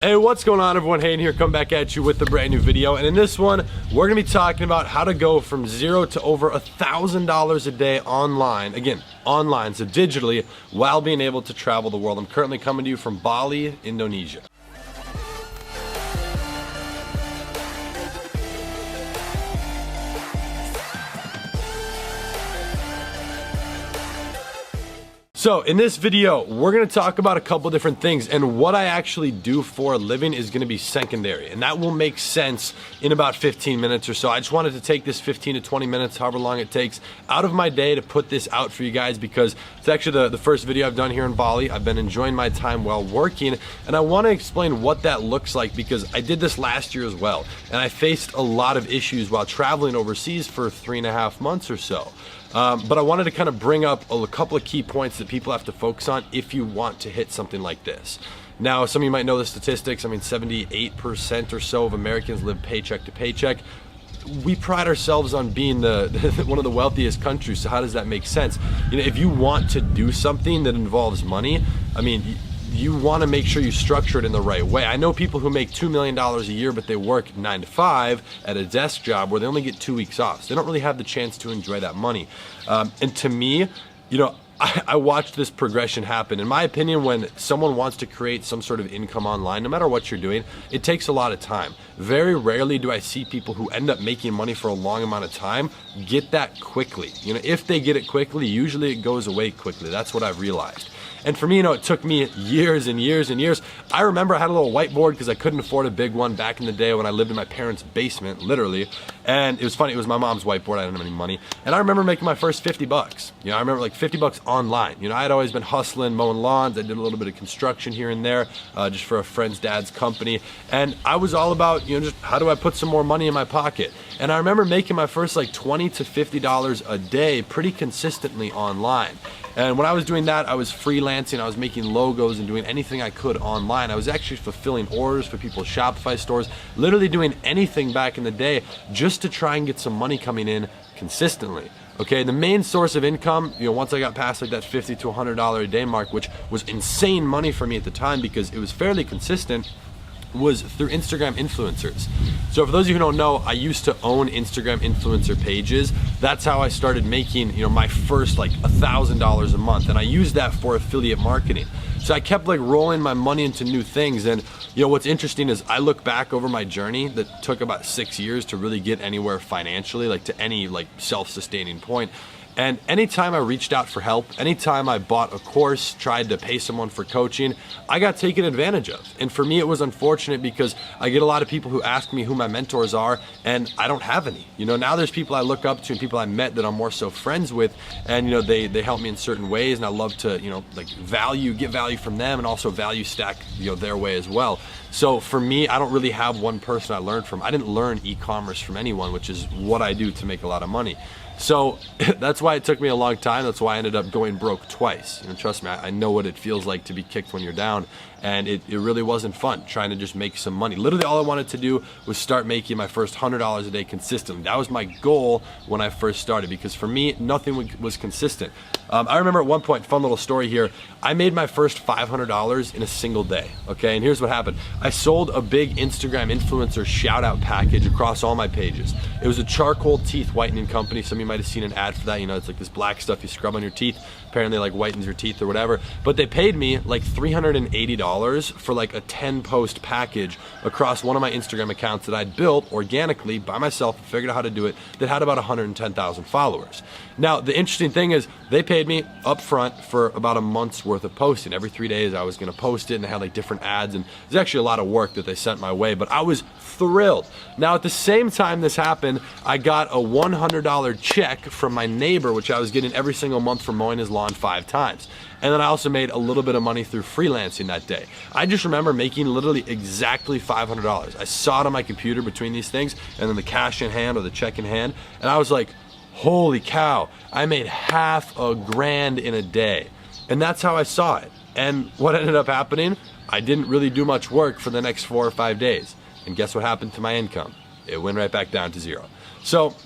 Hey, what's going on everyone? Hayden here, come back at you with a brand new video. And in this one, we're gonna be talking about how to go from zero to over $1,000 a day online. Again, online, so digitally, while being able to travel the world. I'm currently coming to you from Bali, Indonesia. So in this video, we're gonna talk about a couple different things, and what I actually do for a living is gonna be secondary, and that will make sense in about 15 minutes or so. I just wanted to take this 15 to 20 minutes, however long it takes, out of my day to put this out for you guys, because it's actually the first video I've done here in Bali. I've been enjoying my time while working, and I wanna explain what that looks like, because I did this last year as well, and I faced a lot of issues while traveling overseas for 3.5 months or so. But I wanted to kind of bring up a couple of key points that people have to focus on if you want to hit something like this. Now, some of you might know the statistics. I mean, 78% or so of Americans live paycheck to paycheck. We pride ourselves on being one of the wealthiest countries, so how does that make sense? You know, if you want to do something that involves money, I mean, you want to make sure you structure it in the right way. I know people who make $2 million a year, but they work 9 to 5 at a desk job where they only get 2 weeks off. So they don't really have the chance to enjoy that money. And to me, you know, I watched this progression happen. In my opinion, when someone wants to create some sort of income online, no matter what you're doing, it takes a lot of time. Very rarely do I see people who end up making money for a long amount of time get that quickly. You know, if they get it quickly, usually it goes away quickly. That's what I've realized. And for me, you know, it took me years and years and years. I remember I had a little whiteboard because I couldn't afford a big one back in the day when I lived in my parents' basement, literally. And it was funny, it was my mom's whiteboard, I didn't have any money. And I remember making my first 50 bucks. You know, I remember like 50 bucks online. You know, I had always been hustling, mowing lawns. I did a little bit of construction here and there, just for a friend's dad's company. And I was all about, you know, just how do I put some more money in my pocket? And I remember making my first like $20 to $50 a day pretty consistently online. And when I was doing that, I was freelancing, I was making logos and doing anything I could online. I was actually fulfilling orders for people's Shopify stores, literally doing anything back in the day just to try and get some money coming in consistently. Okay, the main source of income, you know, once I got past like that $50 to $100 a day mark, which was insane money for me at the time because it was fairly consistent, was through Instagram influencers. So for those of you who don't know, I used to own Instagram influencer pages. That's how I started making, you know, my first like $1,000 a month, and I used that for affiliate marketing. So I kept like rolling my money into new things. And you know, what's interesting is I look back over my journey that took about 6 years to really get anywhere financially, like to any like self-sustaining point. And anytime I reached out for help, anytime I bought a course, tried to pay someone for coaching, I got taken advantage of. And for me, it was unfortunate because I get a lot of people who ask me who my mentors are, and I don't have any. You know, now there's people I look up to and people I met that I'm more so friends with, and you know, they help me in certain ways, and I love to, you know, like get value from them and also value stack, you know, their way as well. So for me, I don't really have one person I learned from. I didn't learn e-commerce from anyone, which is what I do to make a lot of money. So that's why it took me a long time. That's why I ended up going broke twice. You know, trust me, I know what it feels like to be kicked when you're down. And it really wasn't fun trying to just make some money. Literally all I wanted to do was start making my first $100 a day consistently. That was my goal when I first started, because for me, nothing was consistent. I remember at one point, fun little story here, I made my first $500 in a single day, okay? And here's what happened. I sold a big Instagram influencer shout out package across all my pages. It was a charcoal teeth whitening company. Some of you might have seen an ad for that. You know, it's like this black stuff you scrub on your teeth, apparently like whitens your teeth or whatever. But they paid me like $380 for like a 10 post package across one of my Instagram accounts that I'd built organically by myself and figured out how to do it, that had about 110,000 followers. Now, the interesting thing is they paid me up front for about a month's worth of posting. Every 3 days I was gonna post it, and they had like different ads, and it was actually a lot of work that they sent my way, but I was thrilled. Now, at the same time this happened, I got a $100 check from my neighbor, which I was getting every single month for mowing his lawn 5 times. And then I also made a little bit of money through freelancing that day. I just remember making literally exactly $500. I saw it on my computer between these things, and then the cash in hand or the check in hand, and I was like, holy cow, I made $500,000 in a day. And that's how I saw it. And what ended up happening, I didn't really do much work for the next 4 or 5 days. And guess what happened to my income? It went right back down to zero. So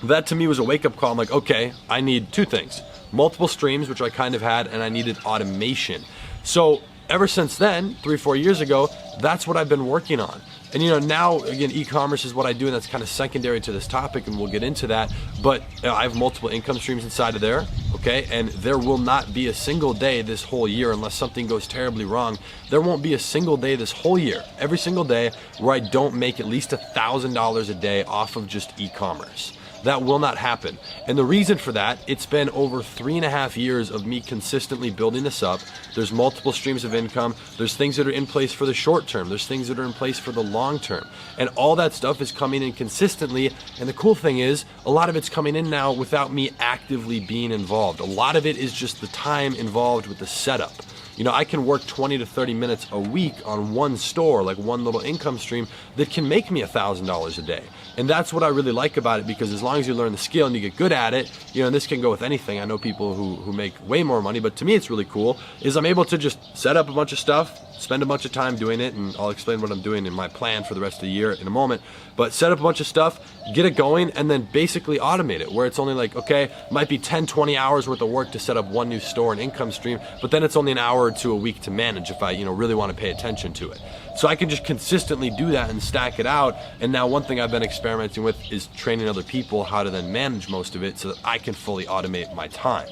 that to me was a wake-up call. I'm like, okay, I need 2 things. Multiple streams, which I kind of had, and I needed automation. So ever since then, 3-4 years ago, that's what I've been working on. And now, again, e-commerce is what I do, and that's kind of secondary to this topic, and we'll get into that. But I have multiple income streams inside of there, okay? And there will not be a single day this whole year, unless something goes terribly wrong, there won't be a single day this whole year, every single day, where I don't make at least $1,000 a day off of just e-commerce. That will not happen. And the reason for that, it's been over 3.5 years of me consistently building this up. There's multiple streams of income. There's things that are in place for the short term. There's things that are in place for the long term. And all that stuff is coming in consistently. And the cool thing is, a lot of it's coming in now without me actively being involved. A lot of it is just the time involved with the setup. I can work 20 to 30 minutes a week on one store, like one little income stream that can make me $1,000 a day. And that's what I really like about it, because as long as you learn the skill and you get good at it, and this can go with anything. I know people who make way more money, but to me it's really cool, is I'm able to just set up a bunch of stuff, spend a bunch of time doing it, and I'll explain what I'm doing in my plan for the rest of the year in a moment, but set up a bunch of stuff, get it going, and then basically automate it, where it's only like, okay, might be 10, 20 hours worth of work to set up one new store and income stream, but then it's only an hour or two a week to manage if I, really want to pay attention to it. So I can just consistently do that and stack it out. And now one thing I've been experimenting with is training other people how to then manage most of it so that I can fully automate my time.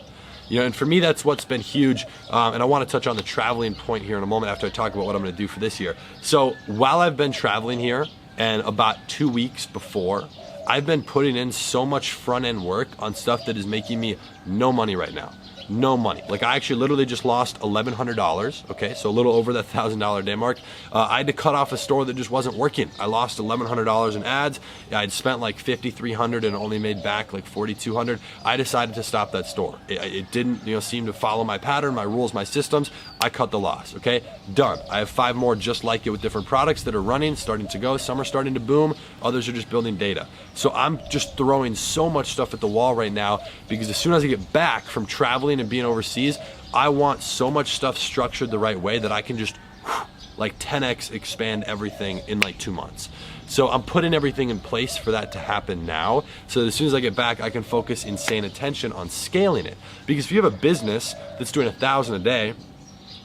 And for me, that's what's been huge. And I want to touch on the traveling point here in a moment after I talk about what I'm going to do for this year. So while I've been traveling here, and about 2 weeks before, I've been putting in so much front end work on stuff that is making me no money right now. No money. Like, I actually literally just lost $1,100, okay? So a little over that $1,000 a day mark. I had to cut off a store that just wasn't working. I lost $1,100 in ads. I'd spent like $5,300 and only made back like $4,200. I decided to stop that store. It didn't, seem to follow my pattern, my rules, my systems. I cut the loss, okay? Done. I have 5 more just like it with different products that are running, starting to go. Some are starting to boom. Others are just building data. So I'm just throwing so much stuff at the wall right now, because as soon as I get back from traveling and being overseas, I want so much stuff structured the right way that I can just like 10x expand everything in like 2 months. So I'm putting everything in place for that to happen now, so that as soon as I get back, I can focus insane attention on scaling it. Because if you have a business that's doing 1,000 a day,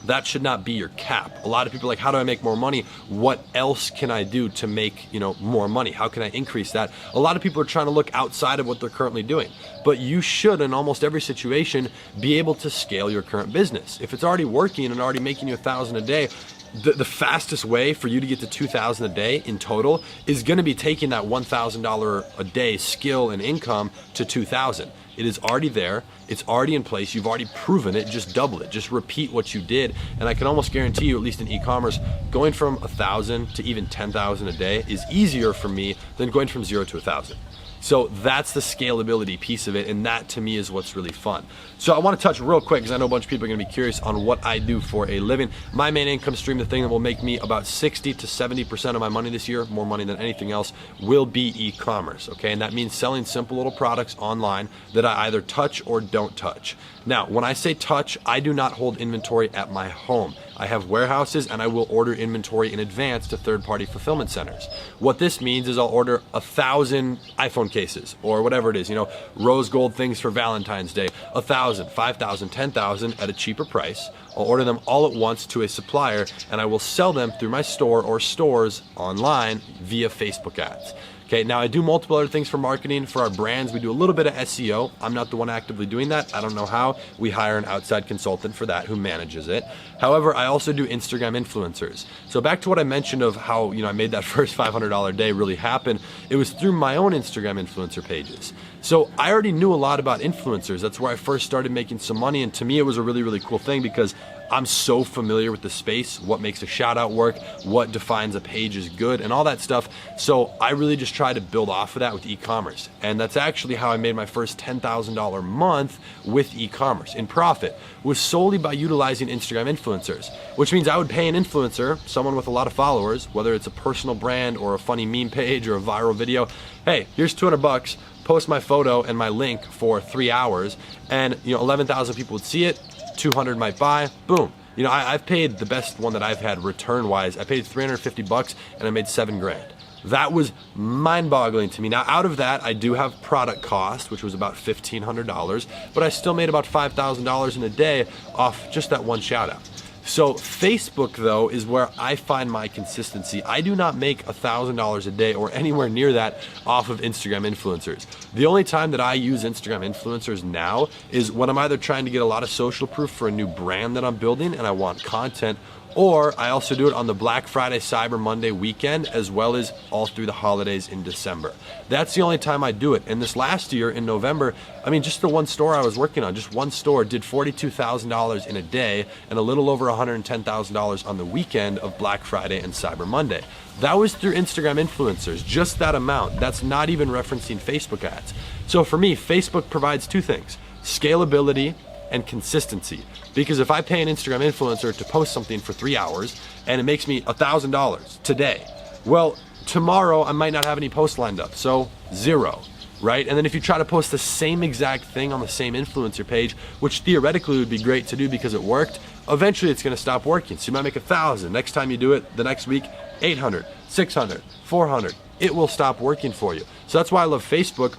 that should not be your cap. A lot of people are like, how do I make more money? What else can I do to make, more money? How can I increase that? A lot of people are trying to look outside of what they're currently doing. But you should, in almost every situation, be able to scale your current business. If it's already working and already making you 1,000 a day, the fastest way for you to get to 2,000 a day in total is going to be taking that $1,000 a day skill and income to 2,000. It is already there. It's already in place. You've already proven it. Just double it. Just repeat what you did. And I can almost guarantee you, at least in e-commerce, going from 1,000 to even 10,000 a day is easier for me than going from 0 to 1,000. So that's the scalability piece of it, and that to me is what's really fun. So I want to touch real quick, because I know a bunch of people are going to be curious on what I do for a living. My main income stream, the thing that will make me about 60 to 70% of my money this year, more money than anything else, will be e-commerce, okay? And that means selling simple little products online that I either touch or don't touch. Now, when I say touch, I do not hold inventory at my home. I have warehouses, and I will order inventory in advance to third-party fulfillment centers. What this means is I'll order 1,000 iPhone cases, or whatever it is, rose gold things for Valentine's Day, 1,000, 5,000, 10,000 at a cheaper price. I'll order them all at once to a supplier, and I will sell them through my store or stores online via Facebook ads. Okay, now I do multiple other things for marketing. For our brands, we do a little bit of SEO. I'm not the one actively doing that. I don't know how. We hire an outside consultant for that who manages it. However, I also do Instagram influencers. So back to what I mentioned of how, I made that first $500 day really happen. It was through my own Instagram influencer pages. So I already knew a lot about influencers. That's where I first started making some money. And to me, it was a really, really cool thing, because I'm so familiar with the space, what makes a shout out work, what defines a page as good, and all that stuff. So I really just try to build off of that with e-commerce. And that's actually how I made my first $10,000 month with e-commerce in profit, was solely by utilizing Instagram influencers, which means I would pay an influencer, someone with a lot of followers, whether it's a personal brand or a funny meme page or a viral video. Hey, here's $200, post my photo and my link for 3 hours, and 11,000 people would see it. 200 might buy, boom. I've paid the best one that I've had return wise. I paid $350 and I made $7,000. That was mind-boggling to me. Now, out of that, I do have product cost, which was about $1,500, but I still made about $5,000 in a day off just that one shout out. So Facebook, though, is where I find my consistency. I do not make $1,000 a day or anywhere near that off of Instagram influencers. The only time that I use Instagram influencers now is when I'm either trying to get a lot of social proof for a new brand that I'm building and I want content, or I also do it on the Black Friday, Cyber Monday weekend, as well as all through the holidays in December. That's the only time I do it. And this last year in November, I mean, just the one store I was working on, just one store did $42,000 in a day and a little over $110,000 on the weekend of Black Friday and Cyber Monday. That was through Instagram influencers, just that amount. That's not even referencing Facebook ads. So for me, Facebook provides two things: scalability and consistency. Because if I pay an Instagram influencer to post something for 3 hours and it makes me $1,000 today, well, tomorrow I might not have any posts lined up, so zero, right? And then if you try to post the same exact thing on the same influencer page, which theoretically would be great to do because it worked, eventually it's gonna stop working. So you might make 1,000. Next time you do it, the next week, 800, 600, 400. It will stop working for you. So that's why I love Facebook.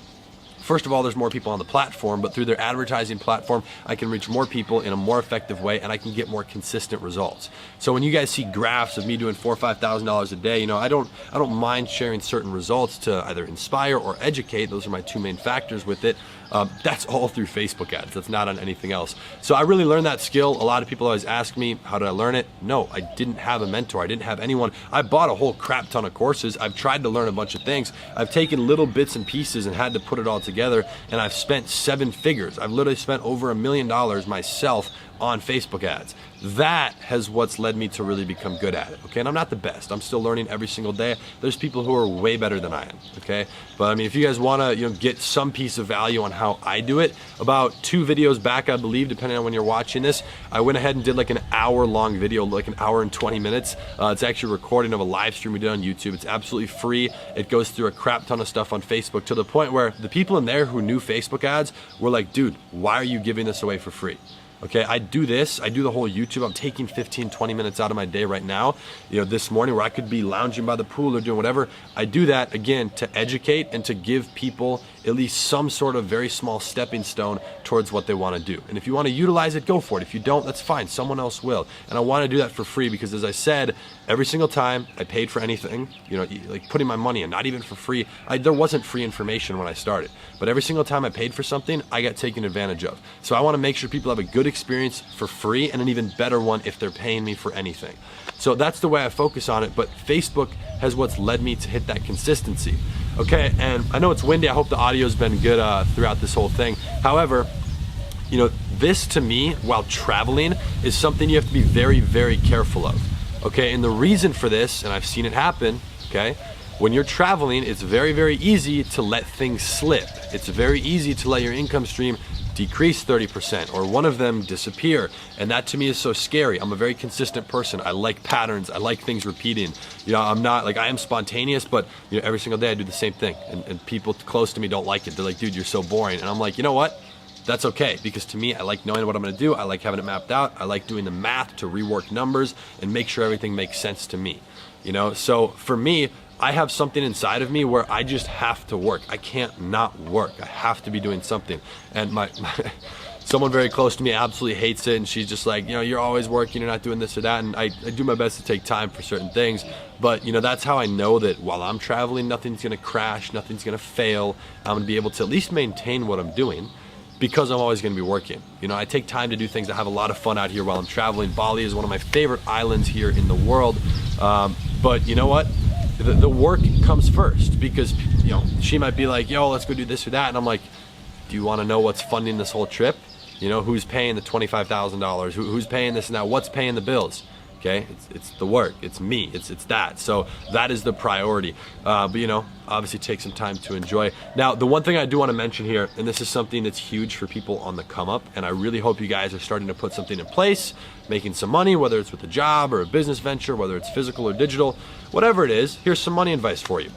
First of all, there's more people on the platform, but through their advertising platform, I can reach more people in a more effective way and I can get more consistent results. So when you guys see graphs of me doing $4,000 or $5,000 a day, I don't mind sharing certain results to either inspire or educate. Those are my two main factors with it. That's all through Facebook ads. That's not on anything else. So I really learned that skill. A lot of people always ask me, how did I learn it? No, I didn't have a mentor. I didn't have anyone. I bought a whole crap ton of courses. I've tried to learn a bunch of things. I've taken little bits and pieces and had to put it all together, and I've spent 7 figures. I've literally spent over $1 million myself on Facebook ads. That has what's led me to really become good at it, okay? And I'm not the best. I'm still learning every single day. There's people who are way better than I am, okay? But I mean, if you guys wanna get some piece of value on how I do it, about 2 videos back, I believe, depending on when you're watching this, I went ahead and did like an hour-long video, like an hour and 20 minutes. It's actually a recording of a live stream we did on YouTube. It's absolutely free. It goes through a crap ton of stuff on Facebook to the point where the people in there who knew Facebook ads were like, dude, why are you giving this away for free? Okay, I do this, I do the whole YouTube. I'm taking 15, 20 minutes out of my day right now, this morning, where I could be lounging by the pool or doing whatever. I do that, again, to educate and to give people at least some sort of very small stepping stone towards what they want to do. And if you want to utilize it, go for it. If you don't, that's fine. Someone else will. And I want to do that for free because, as I said, every single time I paid for anything, like putting my money in, not even for free. There wasn't free information when I started. But every single time I paid for something, I got taken advantage of. So I want to make sure people have a good experience for free and an even better one if they're paying me for anything. So that's the way I focus on it. But Facebook has what's led me to hit that consistency. Okay, and I know it's windy. I hope the audio's been good throughout this whole thing. However, this to me, while traveling, is something you have to be very, very careful of. Okay, and the reason for this, and I've seen it happen, okay, when you're traveling, it's very, very easy to let things slip. It's very easy to let your income stream decrease 30% or one of them disappear. And that to me is so scary. I'm a very consistent person. I like patterns. I like things repeating. I'm not like, I am spontaneous, but every single day I do the same thing. And people close to me don't like it. They're like, dude, you're so boring. And I'm like, you know what? That's okay, because to me, I like knowing what I'm gonna do. I like having it mapped out. I like doing the math to rework numbers and make sure everything makes sense to me. So for me, I have something inside of me where I just have to work. I can't not work. I have to be doing something. And my someone very close to me absolutely hates it, and she's just like, you're always working, you're not doing this or that. And I do my best to take time for certain things. But that's how I know that while I'm traveling, nothing's gonna crash, nothing's gonna fail. I'm gonna be able to at least maintain what I'm doing, because I'm always gonna be working. I take time to do things. I have a lot of fun out here while I'm traveling. Bali is one of my favorite islands here in the world. But you know what? The work comes first, because she might be like, yo, let's go do this or that. And I'm like, do you wanna know what's funding this whole trip? Who's paying the $25,000? Who's paying this and that? What's paying the bills? Okay, it's the work, it's me, it's that. So that is the priority. But obviously take some time to enjoy. Now, the one thing I do want to mention here, and this is something that's huge for people on the come up, and I really hope you guys are starting to put something in place, making some money, whether it's with a job or a business venture, whether it's physical or digital, whatever it is. Here's some money advice for you.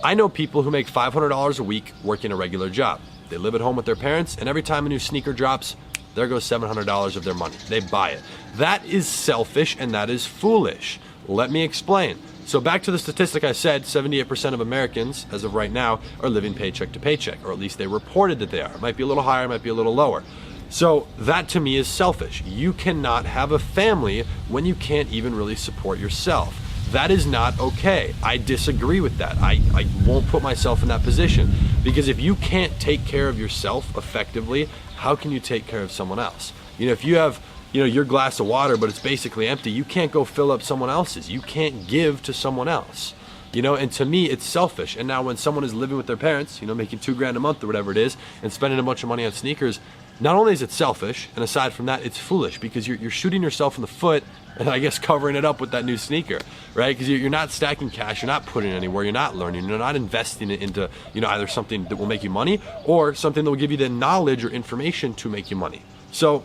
I know people who make $500 a week working a regular job. They live at home with their parents, and every time a new sneaker drops, there goes $700 of their money. They buy it. That is selfish and that is foolish. Let me explain. So back to the statistic I said, 78% of Americans, as of right now, are living paycheck to paycheck, or at least they reported that they are. It might be a little higher, it might be a little lower. So that to me is selfish. You cannot have a family when you can't even really support yourself. That is not okay. I disagree with that. I won't put myself in that position, because if you can't take care of yourself effectively, how can you take care of someone else? If you have your glass of water, but it's basically empty, you can't go fill up someone else's. You can't give to someone else. And to me, it's selfish. And now when someone is living with their parents, making $2,000 a month or whatever it is, and spending a bunch of money on sneakers, not only is it selfish, and aside from that, it's foolish, because you're shooting yourself in the foot, and I guess covering it up with that new sneaker, right? Because you're not stacking cash, you're not putting it anywhere, you're not learning, you're not investing it into, either something that will make you money or something that will give you the knowledge or information to make you money. So,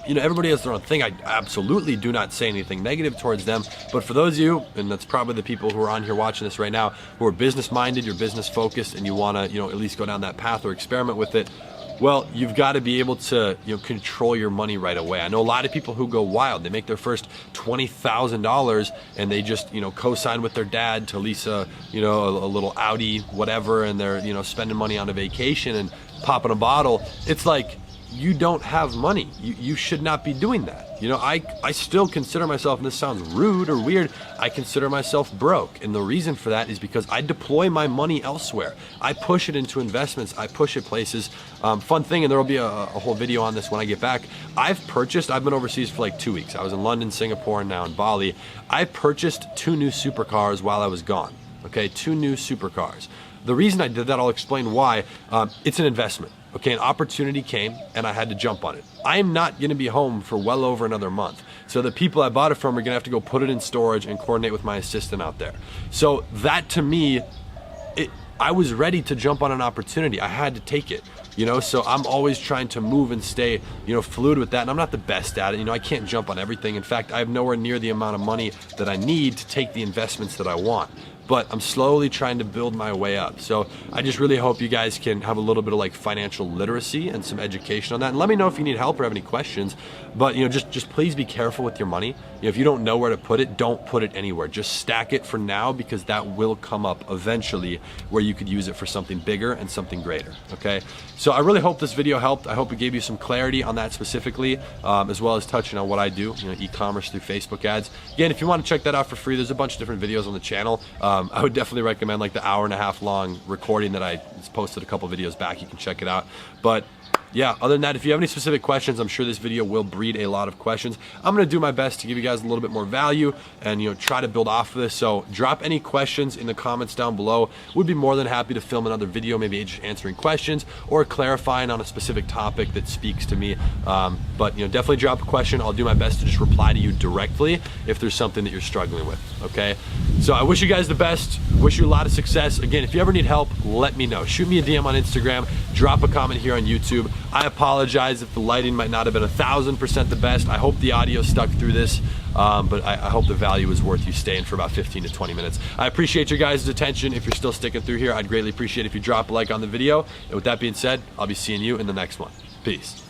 everybody has their own thing. I absolutely do not say anything negative towards them, but for those of you, and that's probably the people who are on here watching this right now, who are business minded, you're business focused, and you want to, at least go down that path or experiment with it, well, you've got to be able to, control your money right away. I know a lot of people who go wild. They make their first $20,000 and they just, co-sign with their dad to lease a little Audi, whatever, and they're, spending money on a vacation and popping a bottle. It's like, you don't have money. You should not be doing that. I still consider myself, and this sounds rude or weird, I consider myself broke. And the reason for that is because I deploy my money elsewhere. I push it into investments. I push it places. Fun thing, and there will be a whole video on this when I get back. I've been overseas for like 2 weeks. I was in London, Singapore, and now in Bali. I purchased 2 new supercars while I was gone. Okay, 2 new supercars. The reason I did that, I'll explain why. It's an investment. Okay, an opportunity came and I had to jump on it. I'm not gonna be home for well over another month. So the people I bought it from are gonna have to go put it in storage and coordinate with my assistant out there. So that to me, I was ready to jump on an opportunity. I had to take it, so I'm always trying to move and stay, fluid with that. And I'm not the best at it. I can't jump on everything. In fact, I have nowhere near the amount of money that I need to take the investments that I want. But I'm slowly trying to build my way up. So I just really hope you guys can have a little bit of like financial literacy and some education on that. And let me know if you need help or have any questions. But just please be careful with your money. If you don't know where to put it, don't put it anywhere. Just stack it for now, because that will come up eventually where you could use it for something bigger and something greater. Okay. So I really hope this video helped. I hope it gave you some clarity on that specifically, as well as touching on what I do, e-commerce through Facebook ads. Again, if you want to check that out for free, there's a bunch of different videos on the channel. I would definitely recommend like the 1.5 hour long recording that I posted a couple videos back. You can check it out. But yeah, other than that, if you have any specific questions, I'm sure this video will breed a lot of questions. I'm gonna do my best to give you guys a little bit more value and try to build off of this. So drop any questions in the comments down below. Would be more than happy to film another video, maybe just answering questions or clarifying on a specific topic that speaks to me. But definitely drop a question. I'll do my best to just reply to you directly if there's something that you're struggling with. Okay. So I wish you guys the best. Wish you a lot of success. Again, if you ever need help, let me know. Shoot me a DM on Instagram. Drop a comment here on YouTube. I apologize if the lighting might not have been 1000% the best. I hope the audio stuck through this, but I hope the value is worth you staying for about 15 to 20 minutes. I appreciate your guys' attention. If you're still sticking through here, I'd greatly appreciate if you drop a like on the video. And with that being said, I'll be seeing you in the next one. Peace.